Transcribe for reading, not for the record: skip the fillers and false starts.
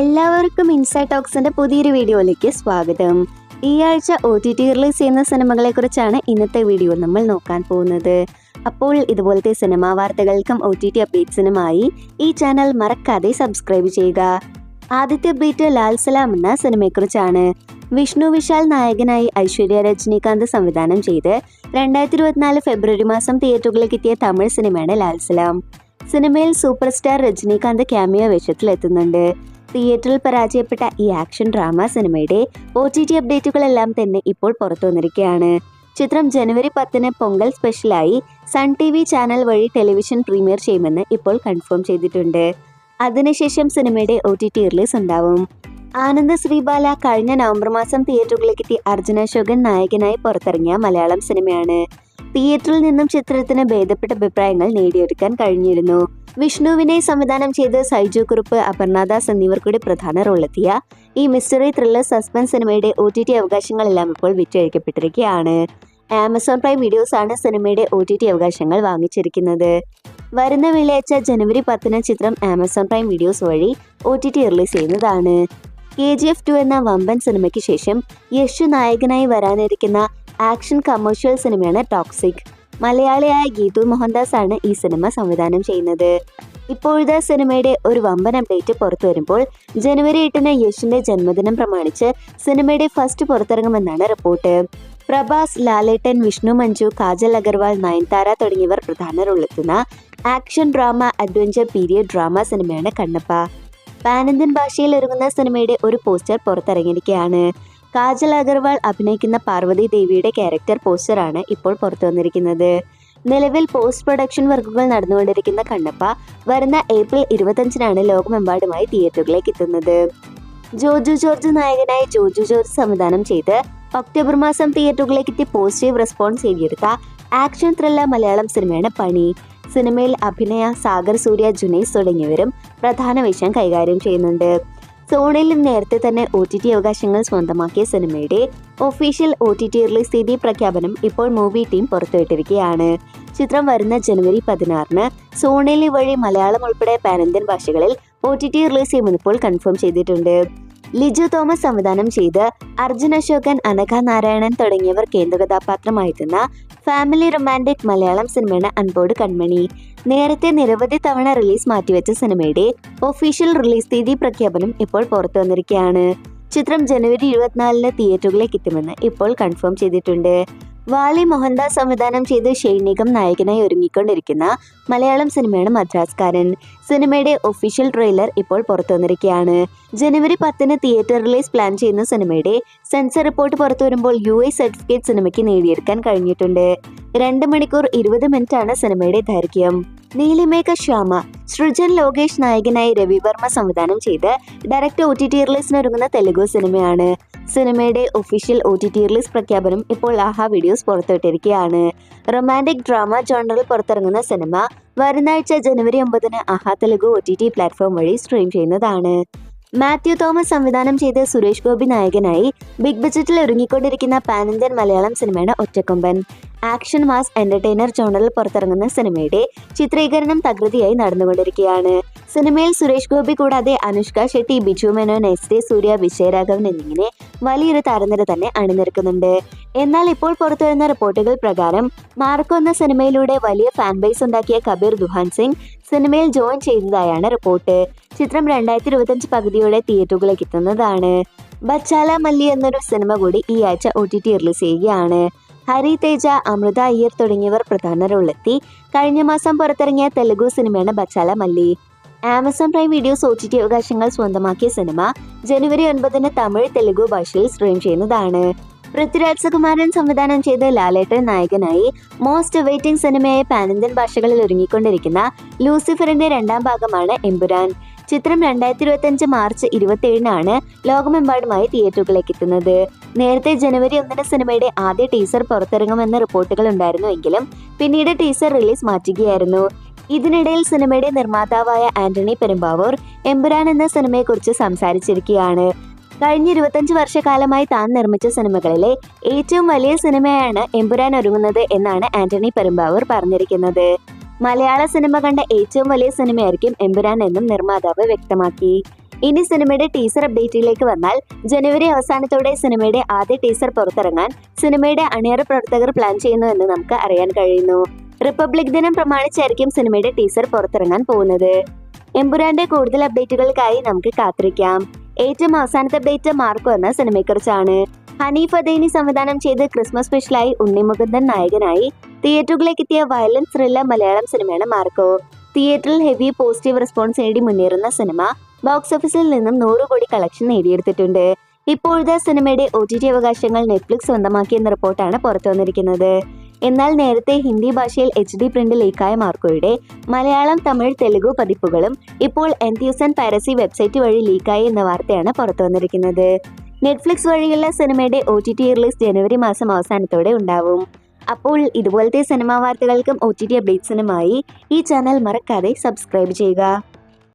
എല്ലാവർക്കും ഇൻസൈഡ് ടോക്സിന്റെ പുതിയൊരു വീഡിയോയിലേക്ക് സ്വാഗതം. ഈ ആഴ്ച OTT റിലീസ് ചെയ്യുന്ന സിനിമകളെ കുറിച്ചാണ് ഇന്നത്തെ വീഡിയോ നമ്മൾ നോക്കാൻ പോകുന്നത്. അപ്പോൾ ഇതുപോലത്തെ സിനിമാ വാർത്തകൾക്കും OTT അപ്ഡേറ്റ്സിനുമായി ഈ ചാനൽ മറക്കാതെ സബ്സ്ക്രൈബ് ചെയ്യുക. ആദ്യത്തെ അപ്ഡേറ്റ് ലാൽ സലാം എന്ന സിനിമയെക്കുറിച്ചാണ്. വിഷ്ണു വിശാൽ നായകനായി ഐശ്വര്യ രജനീകാന്ത് സംവിധാനം ചെയ്ത് 2024 ഫെബ്രുവരി മാസം തിയേറ്ററുകളിലേക്ക് എത്തിയ തമിഴ് സിനിമയാണ് ലാൽ സലാം. സിനിമയിൽ സൂപ്പർ സ്റ്റാർ രജനീകാന്ത് ക്യാമിയോ വേഷത്തിലെത്തുന്നുണ്ട്. തിയേറ്ററിൽ പരാജയപ്പെട്ട ഈ ആക്ഷൻ ഡ്രാമ സിനിമയുടെ OTT അപ്ഡേറ്റുകളെല്ലാം തന്നെ ഇപ്പോൾ പുറത്തു വന്നിരിക്കുകയാണ്. ചിത്രം ജനുവരി 10 പൊങ്കൽ സ്പെഷ്യലായി സൺ TV ചാനൽ വഴി ടെലിവിഷൻ പ്രീമിയർ ചെയ്യുമെന്ന് ഇപ്പോൾ കൺഫേം ചെയ്തിട്ടുണ്ട്. അതിനുശേഷം സിനിമയുടെ OTT റിലീസ് ഉണ്ടാവും. ആനന്ദ് ശ്രീബാല കഴിഞ്ഞ നവംബർ മാസം തിയേറ്ററുകളിലേക്ക് എത്തി അർജുന അശോകൻ നായകനായി പുറത്തിറങ്ങിയ മലയാളം സിനിമയാണ്. തിയേറ്ററിൽ നിന്നും ചിത്രത്തിന് ഭേദപ്പെട്ട അഭിപ്രായങ്ങൾ നേടിയെടുക്കാൻ കഴിഞ്ഞിരുന്നു. വിഷ്ണുവിനെ സംവിധാനം ചെയ്ത് സൈജു കുറുപ്പ്, അപർണദാസ് എന്നിവർ കൂടി പ്രധാന റോളെത്തിയ ഈ മിസ്റ്ററി ത്രില്ലർ സസ്പെൻസ് സിനിമയുടെ OTT അവകാശങ്ങളെല്ലാം ഇപ്പോൾ വിറ്റഴിക്കപ്പെട്ടിരിക്കുകയാണ്. ആമസോൺ പ്രൈം വീഡിയോസ് ആണ് സിനിമയുടെ OTT അവകാശങ്ങൾ വാങ്ങിച്ചിരിക്കുന്നത്. വരുന്ന വെള്ളിയാഴ്ച ജനുവരി 10 ചിത്രം ആമസോൺ പ്രൈം വീഡിയോസ് വഴി OTT റിലീസ് ചെയ്യുന്നതാണ്. KGF 2 എന്ന വമ്പൻ സിനിമയ്ക്ക് ശേഷം യശ് നായകനായി വരാനിരിക്കുന്ന ആക്ഷൻ കമേഴ്ഷ്യൽ സിനിമയാണ് ടോക്സിക്. മലയാളിയായ ഗീതു മോഹൻദാസ് ആണ് ഈ സിനിമ സംവിധാനം ചെയ്യുന്നത്. ഇപ്പോഴത്തെ സിനിമയുടെ ഒരു വമ്പൻ അപ്ഡേറ്റ് പുറത്തു വരുമ്പോൾ ജനുവരി 8 യശിന്റെ ജന്മദിനം പ്രമാണിച്ച് സിനിമയുടെ ഫസ്റ്റ് പുറത്തിറങ്ങുമെന്നാണ് റിപ്പോർട്ട്. പ്രഭാസ്, ലാലേട്ടൻ, വിഷ്ണു മഞ്ജു, കാജൽ അഗർവാൾ, നയൻതാര തുടങ്ങിയവർ പ്രധാന റോളെത്തുന്ന action drama adventure period drama സിനിമയാണ് കണ്ണപ്പ. പാൻ ഇന്ത്യൻ ഭാഷയിൽ ഒരുങ്ങുന്ന സിനിമയുടെ ഒരു പോസ്റ്റർ പുറത്തിറങ്ങിയിരിക്കുകയാണ്. കാജൽ അഗർവാൾ അഭിനയിക്കുന്ന പാർവതി ദേവിയുടെ ക്യാരക്ടർ പോസ്റ്ററാണ് ഇപ്പോൾ പുറത്തു വന്നിരിക്കുന്നത്. നിലവിൽ പോസ്റ്റ് പ്രൊഡക്ഷൻ വർക്കുകൾ നടന്നുകൊണ്ടിരിക്കുന്ന കണ്ണപ്പ വരുന്ന ഏപ്രിൽ 25 ലോകമെമ്പാടുമായി തിയേറ്ററുകളിലേക്ക് എത്തുന്നത്. ജോജു ജോർജ് നായകനായി ജോജു ജോർജ് സംവിധാനം ചെയ്ത് ഒക്ടോബർ മാസം തിയേറ്ററുകളിലേക്ക് എത്തി പോസിറ്റീവ് റെസ്പോൺസ് നേടിയെടുത്ത ആക്ഷൻ ത്രില്ലർ മലയാളം സിനിമയാണ് പണി. സിനിമയിൽ അഭിനയ, സാഗർ സൂര്യ, ജുനൈസ് തുടങ്ങിയവരും പ്രധാന വേഷം കൈകാര്യം ചെയ്യുന്നുണ്ട്. സോണിയിൽ നേരത്തെ തന്നെ OTT അവകാശങ്ങൾ സ്വന്തമാക്കിയ സിനിമയുടെ ഒഫീഷ്യൽ OTT റിലീസ് തീയതി പ്രഖ്യാപനം ഇപ്പോൾ മൂവി ടീം പുറത്തുവിട്ടിരിക്കുകയാണ്. ചിത്രം വരുന്ന ജനുവരി 16 സോണിൽ വഴി മലയാളം ഉൾപ്പെടെ പാൻ ഇന്ത്യൻ ഭാഷകളിൽ OTT റിലീസ് ചെയ്യുമെന്ന് ഇപ്പോൾ കൺഫേം ചെയ്തിട്ടുണ്ട്. ലിജു തോമസ് സംവിധാനം ചെയ്ത് അർജുൻ അശോകൻ, അനഘ നാരായണൻ തുടങ്ങിയവർ കേന്ദ്ര കഥാപാത്രമായെത്തുന്ന ഫാമിലി റൊമാൻറ്റിക് മലയാളം സിനിമയാണ് അൻപോട് കൺമണി. നേരത്തെ നിരവധി തവണ റിലീസ് മാറ്റിവെച്ച സിനിമയുടെ ഒഫീഷ്യൽ റിലീസ് തീയതി പ്രഖ്യാപനം ഇപ്പോൾ പുറത്തു വന്നിരിക്കുകയാണ്. ചിത്രം ജനുവരി 24 തിയേറ്ററുകളിലേക്ക് എത്തുമെന്ന് ഇപ്പോൾ കൺഫേം ചെയ്തിട്ടുണ്ട്. വാലി മോഹൻദാസ് സംവിധാനം ചെയ്ത് ഷെയ്ൻ നിഗം നായകനായി ഒരുങ്ങിക്കൊണ്ടിരിക്കുന്ന മലയാളം സിനിമയാണ് മദ്രാസ്കാരൻ. സിനിമയുടെ ഒഫീഷ്യൽ ട്രെയിലർ ഇപ്പോൾ പുറത്തു വന്നിരിക്കുകയാണ്. ജനുവരി 10 തിയേറ്റർ റിലീസ് പ്ലാൻ ചെയ്യുന്ന സിനിമയുടെ സെൻസർ റിപ്പോർട്ട് പുറത്തു വരുമ്പോൾ UA സർട്ടിഫിക്കറ്റ് സിനിമയ്ക്ക് നേടിയെടുക്കാൻ കഴിഞ്ഞിട്ടുണ്ട്. 2 മണിക്കൂർ 20 മിനിറ്റാണ് സിനിമയുടെ ദൈർഘ്യം. നീലിമേഘ ശ്യാമ, സൃജൻ ലോകേഷ് നായകനായി രവിവർമ്മ സംവിധാനം ചെയ്ത് ഡയറക്റ്റ് OTT റിലീസിനൊരുങ്ങുന്ന തെലുഗു സിനിമയാണ്. സിനിമയുടെ ഒഫീഷ്യൽ OTT റിലീസ് പ്രഖ്യാപനം ഇപ്പോൾ ആഹാ വീഡിയോസ് പുറത്തുവിട്ടിരിക്കുകയാണ്. റൊമാൻറ്റിക് ഡ്രാമ ജോണറിൽ പുറത്തിറങ്ങുന്ന സിനിമ വരുന്ന ആഴ്ച ജനുവരി 9 ആഹാ തെലുഗു OTT പ്ലാറ്റ്ഫോം വഴി സ്ട്രീം ചെയ്യുന്നതാണ്. മാത്യു തോമസ് സംവിധാനം ചെയ്ത് സുരേഷ് ഗോപി നായകനായി ബിഗ് ബജറ്റിൽ ഒരുങ്ങിക്കൊണ്ടിരിക്കുന്ന പാൻ ഇന്ത്യൻ മലയാളം സിനിമയാണ് ഒറ്റക്കൊമ്പൻ. ആക്ഷൻ മാസ് എന്റർടൈനർ ജോണറിൽ പുറത്തിറങ്ങുന്ന സിനിമയുടെ ചിത്രീകരണം തകൃതിയായി നടന്നുകൊണ്ടിരിക്കുകയാണ്. സിനിമയിൽ സുരേഷ് ഗോപി കൂടാതെ അനുഷ്ക ഷെട്ടി, ബിജു മേനോൻ, SD സൂര്യ, വിജയരാഘവൻ എന്നിങ്ങനെ വലിയൊരു താരനിര തന്നെ അണിനിരക്കുന്നുണ്ട്. എന്നാൽ ഇപ്പോൾ പുറത്തുവരുന്ന റിപ്പോർട്ടുകൾ പ്രകാരം മാർക്കോ എന്ന സിനിമയിലൂടെ വലിയ ഫാൻ ബേസ് ഉണ്ടാക്കിയ കബീർ ദുഹാൻ സിംഗ് സിനിമയിൽ ജോയിൻ ചെയ്തതായാണ് റിപ്പോർട്ട്. ചിത്രം 2025 പകുതിയോടെ തിയേറ്ററുകളിലേക്ക് എത്തുന്നതാണ്. ബച്ചാല മല്ലി എന്നൊരു സിനിമ കൂടി ഈ ആഴ്ച OTT റിലീസ് ചെയ്യുകയാണ്. ഹരി തേജ, അമൃത അയ്യർ തുടങ്ങിയവർ പ്രധാന റോളെത്തി കഴിഞ്ഞ മാസം പുറത്തിറങ്ങിയ തെലുഗു സിനിമയാണ് ബച്ചാല മല്ലി. ആമസോൺ പ്രൈം വീഡിയോസ് OTT അവകാശങ്ങൾ സ്വന്തമാക്കിയ സിനിമ ജനുവരി 9 തമിഴ്, തെലുഗു ഭാഷയിൽ സ്ട്രീം ചെയ്യുന്നതാണ്. പൃഥ്വിരാജ് സുകുമാരൻ സംവിധാനം ചെയ്ത് ലാലേട്ടൻ നായകനായി മോസ്റ്റ് വെയിറ്റിംഗ് സിനിമയായ പാൻ ഇന്ത്യൻ ഭാഷകളിൽ ഒരുങ്ങിക്കൊണ്ടിരിക്കുന്ന ലൂസിഫറിന്റെ 2ാം ഭാഗമാണ് എമ്പുരാൻ. ചിത്രം 2025 മാർച്ച് 27 ലോകമെമ്പാടുമായി തിയേറ്ററുകളിലേക്ക് എത്തുന്നത്. നേരത്തെ ജനുവരി 1 സിനിമയുടെ ആദ്യ ടീസർ പുറത്തിറങ്ങുമെന്ന റിപ്പോർട്ടുകൾ ഉണ്ടായിരുന്നുവെങ്കിലും പിന്നീട് ടീസർ റിലീസ് മാറ്റുകയായിരുന്നു. ഇതിനിടയിൽ സിനിമയുടെ നിർമ്മാതാവായ ആന്റണി പെരുമ്പാവൂർ എമ്പുരാൻ എന്ന സിനിമയെക്കുറിച്ച് സംസാരിച്ചിരിക്കുകയാണ്. കഴിഞ്ഞ 25 വർഷക്കാലമായി താൻ നിർമ്മിച്ച സിനിമകളിലെ ഏറ്റവും വലിയ സിനിമയാണ് എമ്പുരാൻ ഒരുങ്ങുന്നത് എന്നാണ് ആന്റണി പെരുമ്പാവൂർ പറഞ്ഞിരിക്കുന്നത്. മലയാള സിനിമ കണ്ട ഏറ്റവും വലിയ സിനിമയായിരിക്കും എമ്പുരാൻ എന്നും നിർമ്മാതാവ് വ്യക്തമാക്കി. ഇനി സിനിമയുടെ ടീസർ അപ്ഡേറ്റിലേക്ക് വന്നാൽ ജനുവരി അവസാനത്തോടെ സിനിമയുടെ ആദ്യ ടീസർ പുറത്തിറങ്ങാൻ സിനിമയുടെ അണിയറ പ്രവർത്തകർ പ്ലാൻ ചെയ്യുന്നു എന്ന് നമുക്ക് അറിയാൻ കഴിയുന്നു. റിപ്പബ്ലിക് ദിനം പ്രമാണിച്ചായിരിക്കും സിനിമയുടെ ടീസർ പുറത്തിറങ്ങാൻ പോകുന്നത്. എമ്പുരാന്റെ കൂടുതൽ അപ്ഡേറ്റുകൾക്കായി നമുക്ക് കാത്തിരിക്കാം. ഏറ്റവും അവസാനത്തെ അപ്ഡേറ്റ് മാർക്കോ എന്ന സിനിമയെക്കുറിച്ചാണ്. ഹനീഫ് അദേനി സംവിധാനം ചെയ്ത് ക്രിസ്മസ് സ്പെഷ്യലായി ഉണ്ണി മുകുന്ദൻ നായകനായി തിയേറ്ററുകളിലേക്ക് എത്തിയ വയലൻസ് ത്രില്ലർ മലയാളം സിനിമയാണ് മാർക്കോ. തിയേറ്ററിൽ ഹെവി പോസിറ്റീവ് റെസ്പോൺസ് നേടി മുന്നേറുന്ന സിനിമ ബോക്സ് ഓഫീസിൽ നിന്നും 100 കോടി കളക്ഷൻ നേടിയെടുത്തിട്ടുണ്ട്. ഇപ്പോഴത്തെ സിനിമയുടെ OTT അവകാശങ്ങൾ നെറ്റ്ഫ്ലിക്സ് സ്വന്തമാക്കിയെന്ന റിപ്പോർട്ടാണ് പുറത്തു വന്നിരിക്കുന്നത്. എന്നാൽ നേരത്തെ ഹിന്ദി ഭാഷയിൽ HD പ്രിന്റ് ലീക്കായ മാർക്കോയുടെ മലയാളം, തമിഴ്, തെലുഗു പതിപ്പുകളും ഇപ്പോൾ എൻത്യൂസൻ പൈറസി വെബ്സൈറ്റ് വഴി ലീക്കായി എന്ന വാർത്തയാണ് പുറത്തു വന്നിരിക്കുന്നത്. നെറ്റ്ഫ്ലിക്സ് വഴിയുള്ള സിനിമയുടെ OTT റിലീസ് ജനുവരി മാസം അവസാനത്തോടെ ഉണ്ടാവും. അപ്പോൾ ഇതുപോലത്തെ സിനിമാ വാർത്തകൾക്കും OTT അപ്ഡേറ്റ്സിനുമായി ഈ ചാനൽ മറക്കാതെ സബ്സ്ക്രൈബ് ചെയ്യുക.